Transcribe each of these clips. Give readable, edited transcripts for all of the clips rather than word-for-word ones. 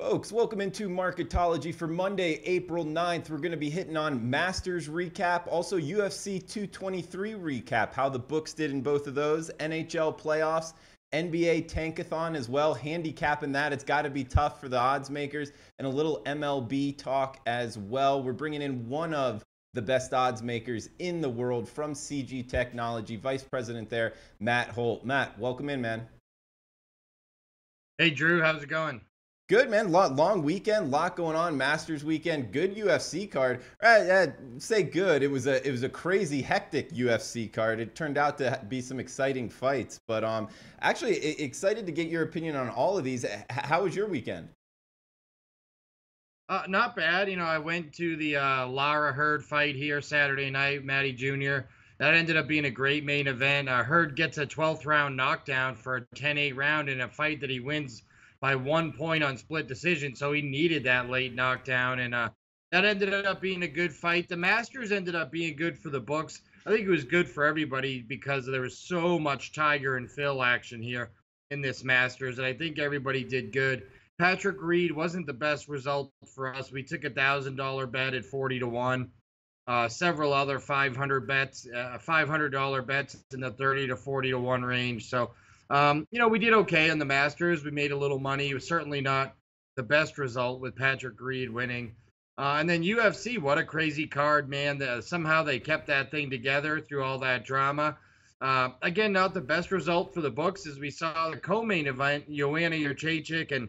Folks, welcome into Marketology for Monday, April 9th. We're going to be hitting on Masters recap, also UFC 223 recap, how the books did in both of those, NHL playoffs, NBA tankathon as well, handicapping that. It's got to be tough for the odds makers, and a little MLB talk as well. We're bringing in one of the best odds makers in the world from CG Technology, Vice President there, Matt Holt. Matt, welcome in, man. Hey, Drew, how's it going? Good, man. Long weekend, lot going on. Masters weekend, good UFC card. Say good. It was a crazy, hectic UFC card. It turned out to be some exciting fights. But actually excited to get your opinion on all of these. How was your weekend? Not bad. I went to the Lara Hurd fight here Saturday night, Matty Jr. That ended up being a great main event. Hurd gets a 12th round knockdown for a 10-8 round in a fight that he wins by 1 point on split decision, so he needed that late knockdown, and that ended up being a good fight. The Masters ended up being good for the books. I think it was good for everybody because there was so much Tiger and Phil action here in this Masters, and I think everybody did good. Patrick Reed wasn't the best result for us. We took $1,000 bet at 40 to 1. Several other $500 bets, $500 bets in the 30 to 40 to 1 range. So, we did okay on the Masters. We made a little money. It was certainly not the best result with Patrick Reed winning. And then UFC, what a crazy card, man. Somehow they kept that thing together through all that drama. Again, not the best result for the books as we saw the co-main event, Joanna Jędrzejczyk and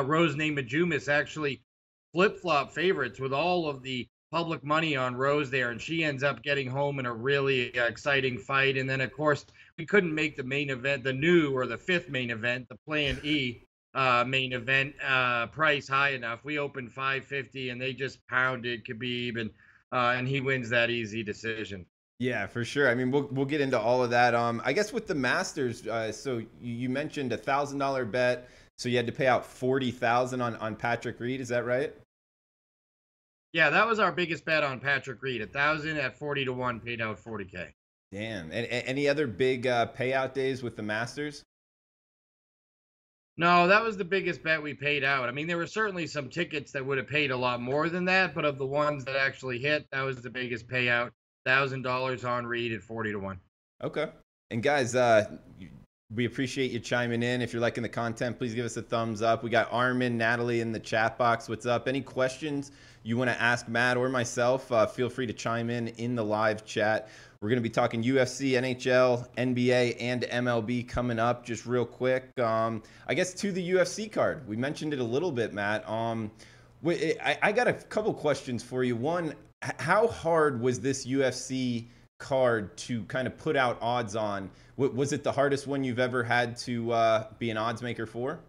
Rose Namajunas actually flip-flop favorites with all of the public money on Rose there, and she ends up getting home in a really exciting fight. And then, of course, we couldn't make the main event, the fifth main event, the Plan E main event price high enough. We opened 550, and they just pounded Khabib, and he wins that easy decision. Yeah, for sure. I mean, we'll get into all of that. I guess with the Masters, so you mentioned $1,000 bet, so you had to pay out $40,000 on Patrick Reed. Is that right? Yeah, that was our biggest bet on Patrick Reed. 1,000 at 40 to 1 paid out 40K. Damn. And any other big payout days with the Masters? No, that was the biggest bet we paid out. I mean, there were certainly some tickets that would have paid a lot more than that, but of the ones that actually hit, that was the biggest payout. $1,000 on Reed at 40 to 1. Okay. And guys, we appreciate you chiming in. If you're liking the content, please give us a thumbs up. We got Armin, Natalie in the chat box. What's up? Any questions you want to ask Matt or myself, feel free to chime in the live chat. We're going to be talking UFC, NHL, NBA, and MLB coming up just real quick. I guess to the UFC card. We mentioned it a little bit, Matt. I got a couple questions for you. One, how hard was this UFC card to kind of put out odds on? Was it the hardest one you've ever had to be an odds maker for?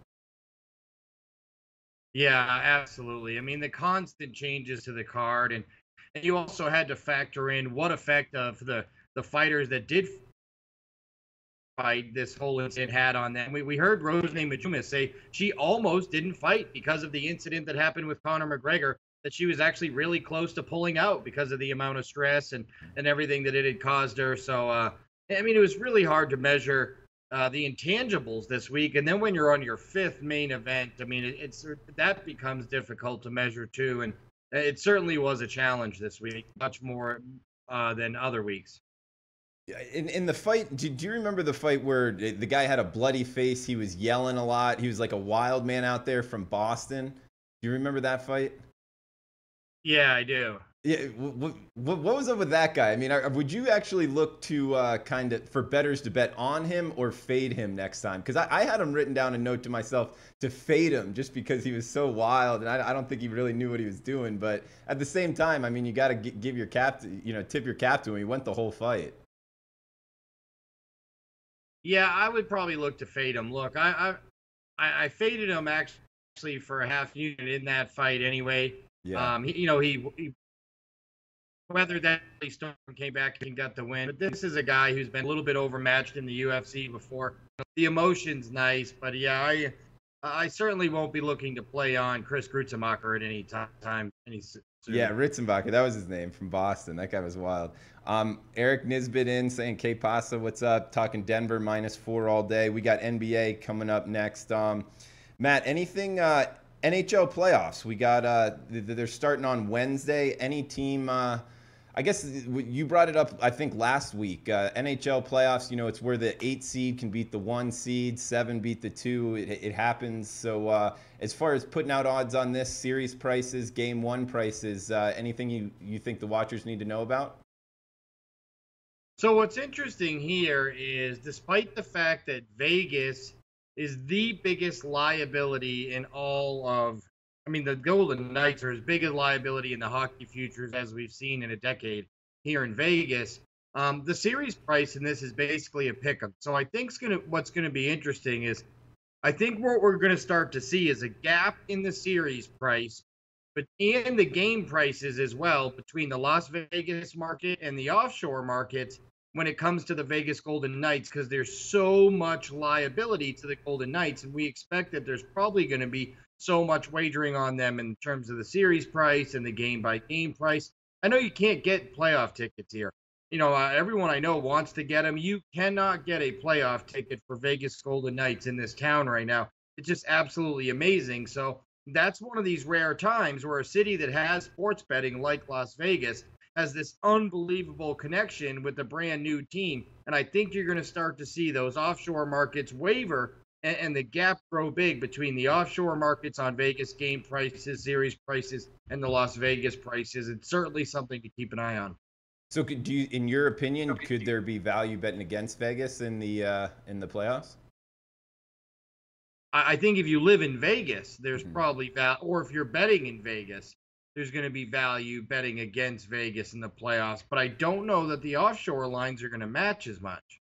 Yeah, absolutely. I mean, the constant changes to the card, and you also had to factor in what effect of the fighters that did fight this whole incident had on them. We heard Rose Namajunas say she almost didn't fight because of the incident that happened with Conor McGregor, that she was actually really close to pulling out because of the amount of stress and everything that it had caused her. So, I mean, it was really hard to measure the intangibles this week. And then when you're on your fifth main event, I mean, that becomes difficult to measure too. And it certainly was a challenge this week, much more than other weeks. In the fight, do you remember the fight where the guy had a bloody face? He was yelling a lot. He was like a wild man out there from Boston. Do you remember that fight? Yeah, I do. Yeah, what was up with that guy? I mean, would you actually look to kind of for bettors to bet on him or fade him next time? Because I had him written down a note to myself to fade him just because he was so wild, and I don't think he really knew what he was doing. But at the same time, I mean, you got to give your cap, tip your cap to him. He went the whole fight. Yeah, I would probably look to fade him. Look, I faded him actually for a half unit in that fight anyway. Yeah. He whether that storm came back and got the win, but this is a guy who's been a little bit overmatched in the UFC before. The emotion's nice, but yeah, I certainly won't be looking to play on Chris Grutzemacher at any time. Yeah, Ritzenbacher, that was his name, from Boston. That guy was wild. Eric Nisbet in saying, K Pasa, what's up? Talking Denver -4 all day. We got NBA coming up next. Matt, anything NHL playoffs. We got they're starting on Wednesday. Any team I guess you brought it up I think last week. NHL playoffs, you know, it's where the 8 seed can beat the 1 seed, 7 beat the 2. It happens. So as far as putting out odds on this, series prices, game 1 prices, anything you think the watchers need to know about? So what's interesting here is despite the fact that Vegas is the biggest liability in all of, I mean, the Golden Knights are as big a liability in the hockey futures as we've seen in a decade here in Vegas. The series price in this is basically a pick'em. So I think what's gonna be interesting is I think what we're gonna start to see is a gap in the series price, but and the game prices as well between the Las Vegas market and the offshore markets when it comes to the Vegas Golden Knights, because there's so much liability to the Golden Knights, and we expect that there's probably going to be so much wagering on them in terms of the series price and the game by game price. I know you can't get playoff tickets here. You know, everyone I know wants to get them. You cannot get a playoff ticket for Vegas Golden Knights in this town right now. It's just absolutely amazing. So that's one of these rare times where a city that has sports betting like Las Vegas has this unbelievable connection with a brand new team. And I think you're going to start to see those offshore markets waver and the gap grow big between the offshore markets on Vegas game prices, series prices, and the Las Vegas prices. It's certainly something to keep an eye on. So do you, in your opinion, could there be value betting against Vegas in the playoffs? I think if you live in Vegas, there's probably or if you're betting in Vegas, there's going to be value betting against Vegas in the playoffs. But I don't know that the offshore lines are going to match as much.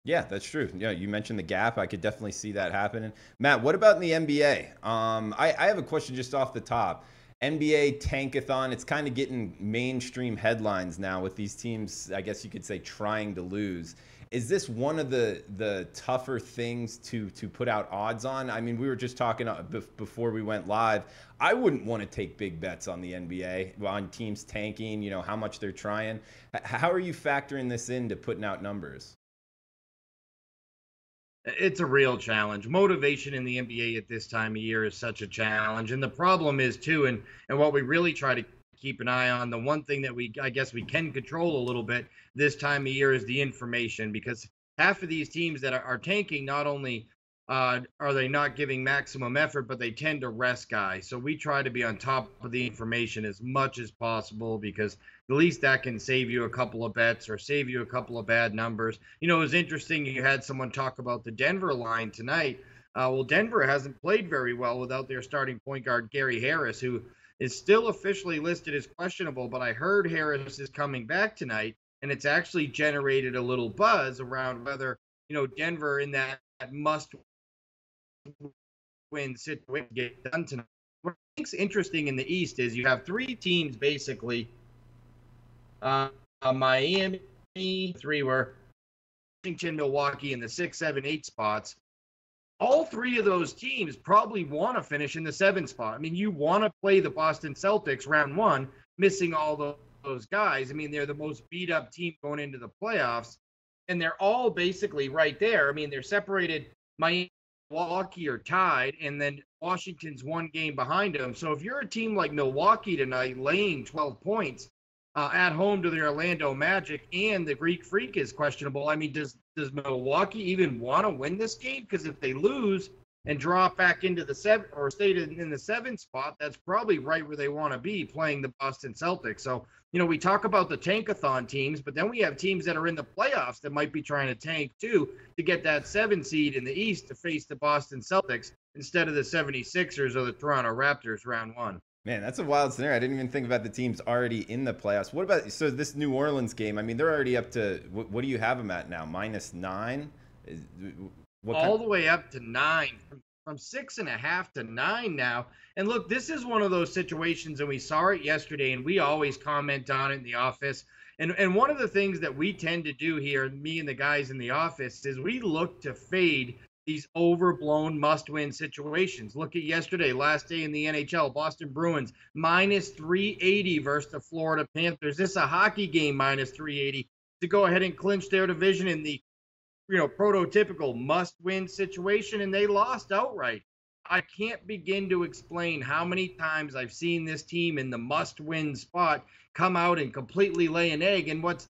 Yeah, that's true. Yeah, you mentioned the gap. I could definitely see that happening. Matt, what about in the NBA? I have a question just off the top. NBA tankathon, it's kind of getting mainstream headlines now with these teams, I guess you could say, trying to lose. Is this one of the tougher things to put out odds on? I mean, we were just talking before we went live. I wouldn't want to take big bets on the NBA, on teams tanking, you know, how much they're trying. How are you factoring this into putting out numbers? It's a real challenge. Motivation in the NBA at this time of year is such a challenge. And the problem is, too, and what we really try to keep an eye on, the one thing that I guess we can control a little bit this time of year is the information, because half of these teams that are tanking, not only are they not giving maximum effort, but they tend to rest guys. So we try to be on top of the information as much as possible, because at least that can save you a couple of bets or save you a couple of bad numbers. You know, it was interesting. You had someone talk about the Denver line tonight. Well, Denver hasn't played very well without their starting point guard, Gary Harris, who is still officially listed as questionable, but I heard Harris is coming back tonight, and it's actually generated a little buzz around whether, you know, Denver in that must-win situation get done tonight. What I think's interesting in the East is you have 3 teams basically. Miami, 3 were Washington, Milwaukee in the 6, 7, 8 spots. All 3 of those teams probably want to finish in the 7 spot. I mean, you want to play the Boston Celtics round 1, missing all those guys. I mean, they're the most beat up team going into the playoffs, and they're all basically right there. I mean, they're separated. Miami, Milwaukee are tied, and then Washington's 1 game behind them. So if you're a team like Milwaukee tonight laying 12 points at home to the Orlando Magic, and the Greek Freak is questionable, I mean, does Milwaukee even want to win this game? Because if they lose and drop back into the 7 or stay in the 7 spot, that's probably right where they want to be, playing the Boston Celtics. So, you know, we talk about the tankathon teams, but then we have teams that are in the playoffs that might be trying to tank too to get that 7 seed in the East to face the Boston Celtics instead of the 76ers or the Toronto Raptors round 1. Man, that's a wild scenario. I didn't even think about the teams already in the playoffs. What about, so this New Orleans game? I mean, they're already up to, what do you have them at now? -9? All the way up to 9, from 6.5 to 9 now. And look, this is one of those situations, and we saw it yesterday, and we always comment on it in the office. And one of the things that we tend to do here, me and the guys in the office, is we look to fade these overblown must-win situations. Look at yesterday, last day in the NHL, Boston Bruins -380 versus the Florida Panthers. This is a hockey game, -380 to go ahead and clinch their division in the, you know, prototypical must-win situation, and they lost outright. I can't begin to explain how many times I've seen this team in the must-win spot come out and completely lay an egg. And what's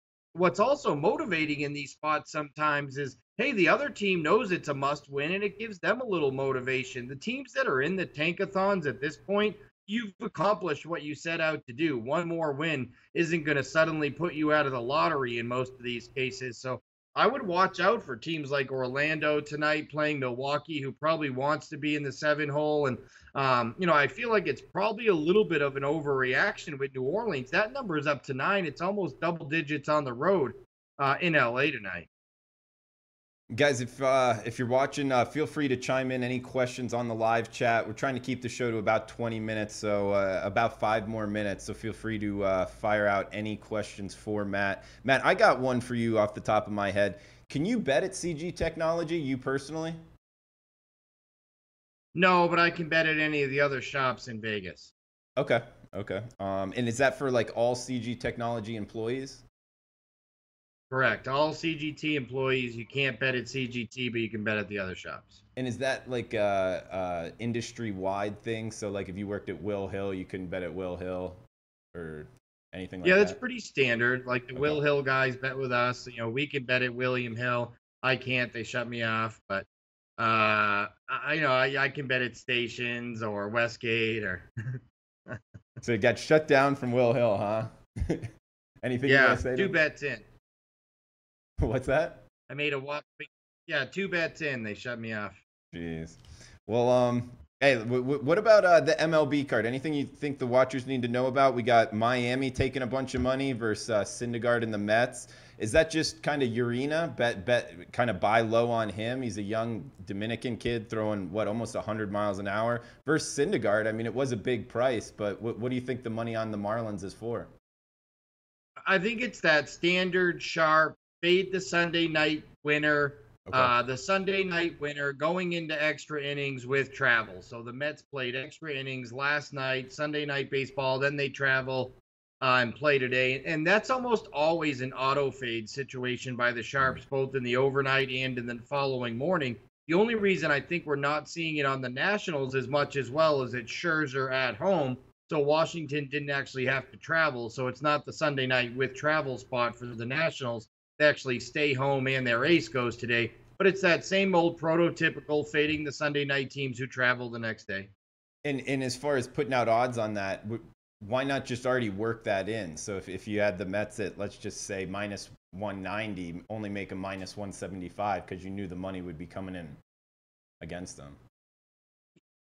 also motivating in these spots sometimes is, hey, the other team knows it's a must-win, and it gives them a little motivation. The teams that are in the tankathons at this point, you've accomplished what you set out to do. One more win isn't going to suddenly put you out of the lottery in most of these cases. So I would watch out for teams like Orlando tonight playing Milwaukee, who probably wants to be in the 7 hole. And, I feel like it's probably a little bit of an overreaction with New Orleans. That number is up to 9. It's almost double digits on the road in LA tonight. Guys, if you're watching, feel free to chime in any questions on the live chat. We're trying to keep the show to about 20 minutes, so about 5 more minutes. So feel free to fire out any questions for Matt. Matt, I got one for you off the top of my head. Can you bet at CG Technology, you personally? No, but I can bet at any of the other shops in Vegas. Okay. And is that for like all CG Technology employees? Correct. All CGT employees, you can't bet at CGT, but you can bet at the other shops. And is that like a industry-wide thing? So like if you worked at Will Hill, you couldn't bet at Will Hill or anything like that? Yeah, that's pretty standard. Like the Will Hill guys bet with us. We can bet at William Hill. I can't. They shut me off. But I can bet at Stations or Westgate or. So it got shut down from Will Hill, huh? Anything you want to say? 2 bets in. What's that? I made a whopping. Yeah, 2 bets in. They shut me off. Jeez. Well, hey, what about the MLB card? Anything you think the watchers need to know about? We got Miami taking a bunch of money versus Syndergaard and the Mets. Is that just kind of Urena? Bet, kind of buy low on him. He's a young Dominican kid throwing, almost 100 miles an hour. Versus Syndergaard, I mean, it was a big price, but what do you think the money on the Marlins is for? I think it's that standard sharp, fade the Sunday night winner. Okay. The Sunday night winner going into extra innings with travel. So the Mets played extra innings last night, Sunday night baseball, then they travel and play today. And that's almost always an auto fade situation by the Sharps, both in the overnight and in the following morning. The only reason I think we're not seeing it on the Nationals as much as well is it's Scherzer at home. So Washington didn't actually have to travel. So it's not the Sunday night with travel spot for the Nationals. They actually stay home and their ace goes today. But it's that same old prototypical fading the Sunday night teams who travel the next day. And as far as putting out odds on that, why not just already work that in? So if you had the Mets at, let's just say, minus 190, only make them minus 175 because you knew the money would be coming in against them.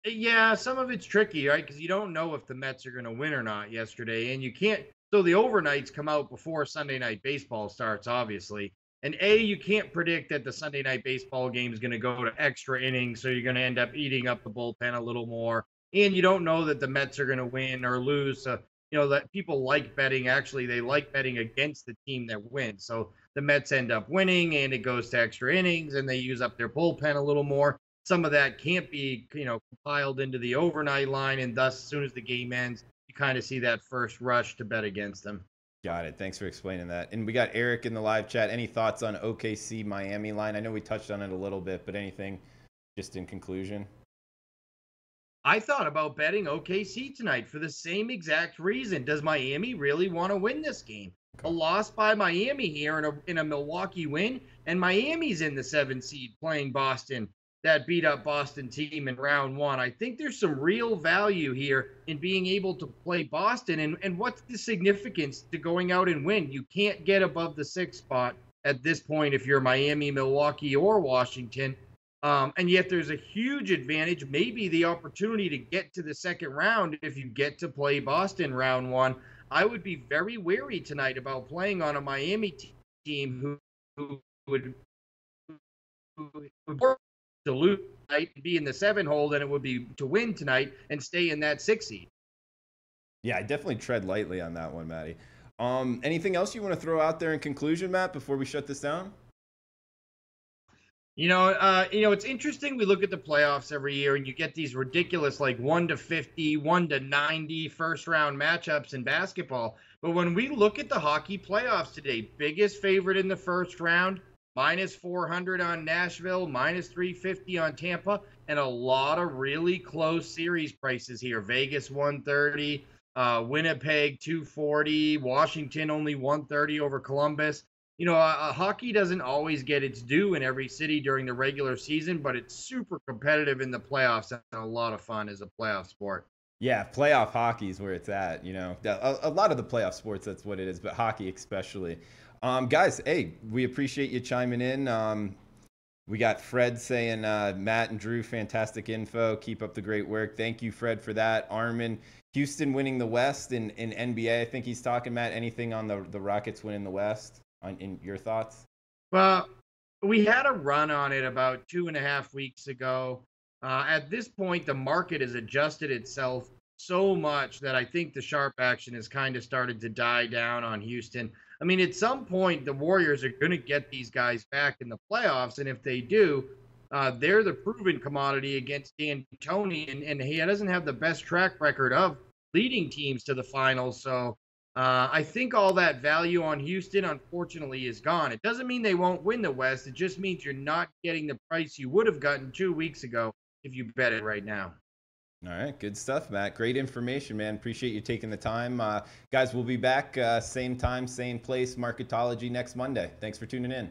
Yeah, some of it's tricky, right? Because you don't know if the Mets are going to win or not yesterday. And you can't. So the overnights come out before Sunday night baseball starts, obviously. And you can't predict that the Sunday night baseball game is going to go to extra innings, so you're going to end up eating up the bullpen a little more. And you don't know that the Mets are going to win or lose. That people like betting. Actually, they like betting against the team that wins. So the Mets end up winning, and it goes to extra innings, and they use up their bullpen a little more. Some of that can't be, compiled into the overnight line, and thus, as soon as the game ends, you kind of see that first rush to bet against them. Got it. Thanks for explaining that. And we got Eric in the live chat. Any thoughts on OKC Miami line? I know we touched on it a little bit, but anything just in conclusion? I thought about betting OKC tonight for the same exact reason. Does Miami really want to win this game? Okay. A loss by Miami here in a Milwaukee win, and Miami's in the 7 seed playing Boston. That beat up Boston team in round 1. I think there's some real value here in being able to play Boston. And what's the significance to going out and win? You can't get above the 6th spot at this point if you're Miami, Milwaukee, or Washington. And yet there's a huge advantage, maybe the opportunity to get to the second round if you get to play Boston round 1. I would be very wary tonight about playing on a Miami team who would to lose tonight and be in the 7 hole than it would be to win tonight and stay in that 6 seed. Yeah, I definitely tread lightly on that one, Matty. Anything else you want to throw out there in conclusion, Matt, before we shut this down? It's interesting. We look at the playoffs every year and you get these ridiculous, like 1-50, 1-90 first round matchups in basketball. But when we look at the hockey playoffs today, biggest favorite in the first round, minus 400 on Nashville, minus 350 on Tampa. and a lot of really close series prices here. Vegas 130, Winnipeg 240, Washington only 130 over Columbus. Hockey doesn't always get its due in every city during the regular season, but it's super competitive in the playoffs and a lot of fun as a playoff sport. Yeah, playoff hockey is where it's at. A lot of the playoff sports, that's what it is, but hockey especially. Guys, hey, we appreciate you chiming in. We got Fred saying, Matt and Drew, fantastic info. Keep up the great work. Thank you, Fred, for that. Armin, Houston winning the West in NBA. I think he's talking, Matt. Anything on the Rockets winning the West? In your thoughts? Well, we had a run on it about 2.5 weeks ago. At this point, the market has adjusted itself so much that I think the sharp action has kind of started to die down on Houston. I mean, at some point, the Warriors are going to get these guys back in the playoffs. And if they do, they're the proven commodity against D'Antoni. And he doesn't have the best track record of leading teams to the finals. So I think all that value on Houston, unfortunately, is gone. It doesn't mean they won't win the West. It just means you're not getting the price you would have gotten 2 weeks ago if you bet it right now. All right, good stuff, Matt. Great information, man. Appreciate you taking the time. Guys, we'll be back same time, same place, Marketology next Monday. Thanks for tuning in.